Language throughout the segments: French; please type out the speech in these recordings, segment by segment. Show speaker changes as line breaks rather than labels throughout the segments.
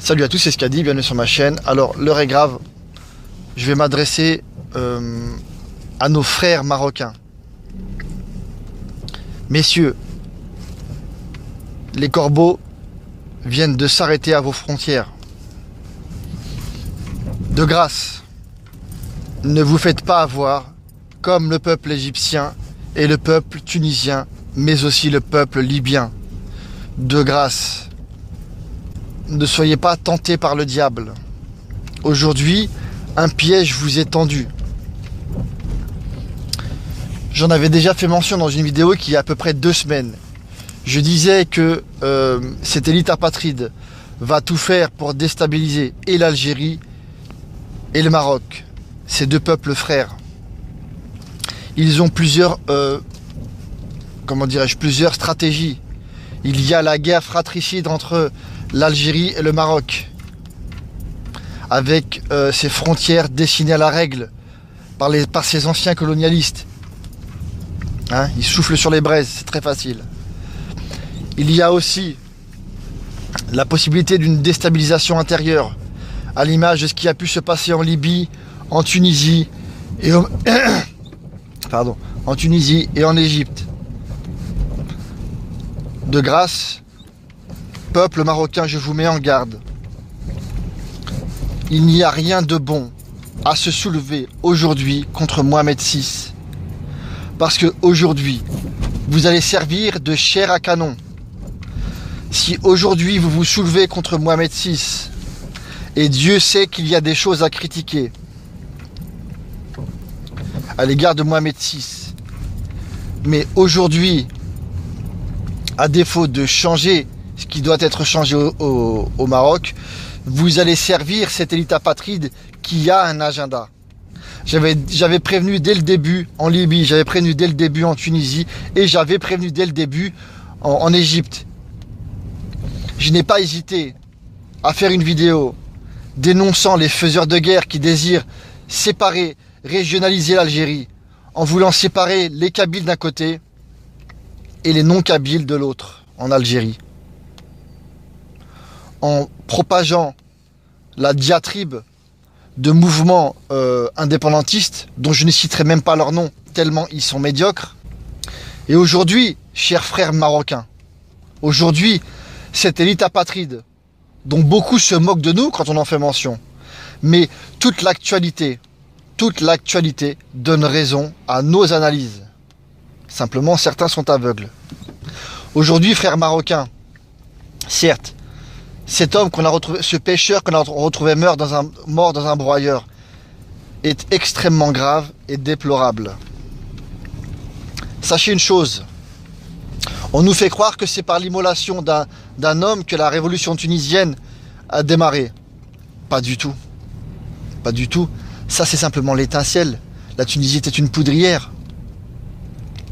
Salut à tous, c'est Skadi, bienvenue sur ma chaîne. Alors, l'heure est grave. Je vais m'adresser à nos frères marocains. Messieurs, les corbeaux viennent de s'arrêter à vos frontières. De grâce, ne vous faites pas avoir comme le peuple égyptien et le peuple tunisien, mais aussi le peuple libyen. De grâce, ne soyez pas tentés par le diable. Aujourd'hui, un piège vous est tendu. J'en avais déjà fait mention dans une vidéo qui a à peu près 2 semaines. Je disais que cette élite apatride va tout faire pour déstabiliser et l'Algérie et le Maroc, ces deux peuples frères. Ils ont plusieurs stratégies. Il y a la guerre fratricide entre l'Algérie et le Maroc, avec ses frontières dessinées à la règle par ces anciens colonialistes. Hein, ils soufflent sur les braises, c'est très facile. Il y a aussi la possibilité d'une déstabilisation intérieure, à l'image de ce qui a pu se passer en Libye, en Tunisie et en Égypte. De grâce, peuple marocain, je vous mets en garde. Il n'y a rien de bon à se soulever aujourd'hui contre Mohamed VI. Parce que aujourd'hui, vous allez servir de chair à canon. Si aujourd'hui vous vous soulevez contre Mohamed VI, et Dieu sait qu'il y a des choses à critiquer à l'égard de Mohamed VI, mais aujourd'hui, à défaut de changer ce qui doit être changé au Maroc, vous allez servir cette élite apatride qui a un agenda. J'avais prévenu dès le début en Libye, j'avais prévenu dès le début en Tunisie et j'avais prévenu dès le début en Égypte. Je n'ai pas hésité à faire une vidéo dénonçant les faiseurs de guerre qui désirent séparer, régionaliser l'Algérie en voulant séparer les Kabyles d'un côté et les non-Kabyles de l'autre en Algérie. En propageant la diatribe de mouvements indépendantistes dont je ne citerai même pas leur nom tellement ils sont médiocres. Et aujourd'hui, chers frères marocains, aujourd'hui, cette élite apatride dont beaucoup se moquent de nous quand on en fait mention, mais toute l'actualité donne raison à nos analyses. Simplement, certains sont aveugles. Aujourd'hui, frères marocains, certes, cet homme qu'on a retrouvé, ce pêcheur qu'on a retrouvé mort dans un broyeur, est extrêmement grave et déplorable. Sachez une chose, on nous fait croire que c'est par l'immolation d'un homme que la révolution tunisienne a démarré. Pas du tout. Pas du tout. Ça, c'est simplement l'étincelle. La Tunisie était une poudrière.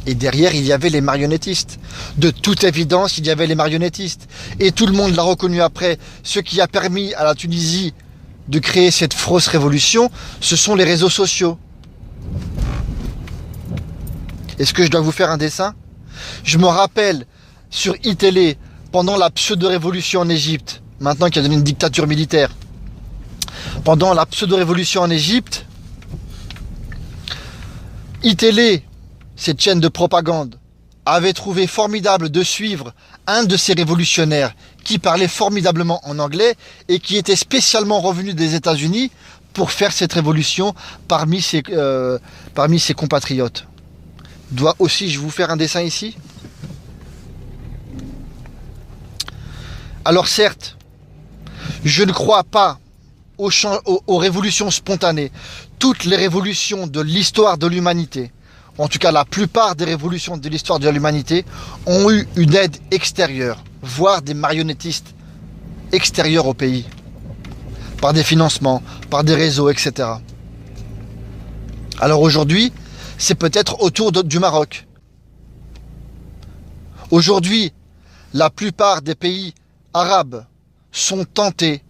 Et derrière, il y avait les marionnettistes. De toute évidence, il y avait les marionnettistes. Et tout le monde l'a reconnu après. Ce qui a permis à la Tunisie de créer cette fausse révolution, ce sont les réseaux sociaux. Est-ce que je dois vous faire un dessin? Je me rappelle sur iTélé, pendant la pseudo-révolution en Égypte, maintenant qu'il y a devenu une dictature militaire, pendant la pseudo-révolution en Égypte, iTélé, cette chaîne de propagande, avait trouvé formidable de suivre un de ces révolutionnaires qui parlait formidablement en anglais et qui était spécialement revenu des États-Unis pour faire cette révolution parmi ses compatriotes. Dois aussi je vous faire un dessin ici? Alors certes, je ne crois pas aux révolutions spontanées. Toutes les révolutions de l'histoire de l'humanité, en tout cas la plupart des révolutions de l'histoire de l'humanité, ont eu une aide extérieure, voire des marionnettistes extérieurs au pays, par des financements, par des réseaux, etc. Alors aujourd'hui, c'est peut-être autour du Maroc. Aujourd'hui, la plupart des pays arabes sont tentés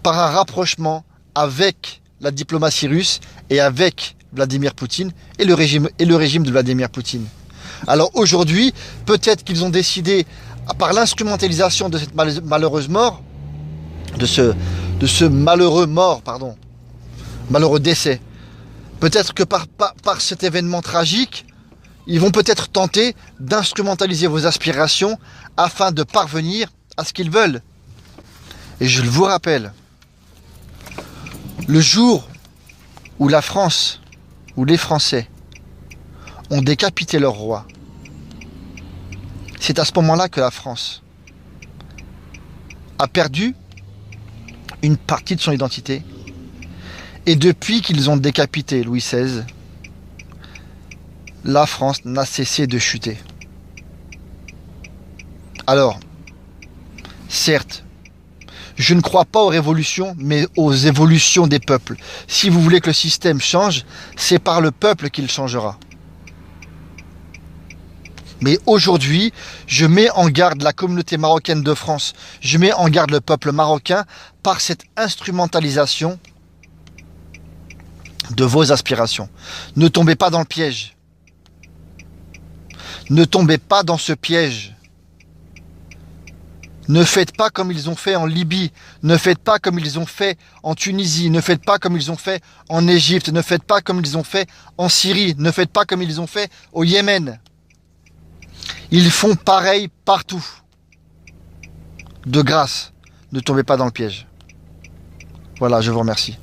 par un rapprochement avec la diplomatie russe et avec Vladimir Poutine et le régime de Vladimir Poutine. Alors aujourd'hui, peut-être qu'ils ont décidé, par l'instrumentalisation de cette malheureuse mort, de ce malheureux mort, pardon, malheureux décès. Peut-être que par cet événement tragique, ils vont peut-être tenter d'instrumentaliser vos aspirations afin de parvenir à ce qu'ils veulent. Et je vous rappelle, le jour où la France, où les Français ont décapité leur roi, c'est à ce moment-là que la France a perdu une partie de son identité. Et depuis qu'ils ont décapité Louis XVI, la France n'a cessé de chuter. Alors, certes, je ne crois pas aux révolutions, mais aux évolutions des peuples. Si vous voulez que le système change, c'est par le peuple qu'il changera. Mais aujourd'hui, je mets en garde la communauté marocaine de France, je mets en garde le peuple marocain par cette instrumentalisation de vos aspirations. Ne tombez pas dans le piège. Ne tombez pas dans ce piège. Ne faites pas comme ils ont fait en Libye. Ne faites pas comme ils ont fait en Tunisie. Ne faites pas comme ils ont fait en Égypte. Ne faites pas comme ils ont fait en Syrie. Ne faites pas comme ils ont fait au Yémen. Ils font pareil partout. De grâce, ne tombez pas dans le piège. Voilà, je vous remercie.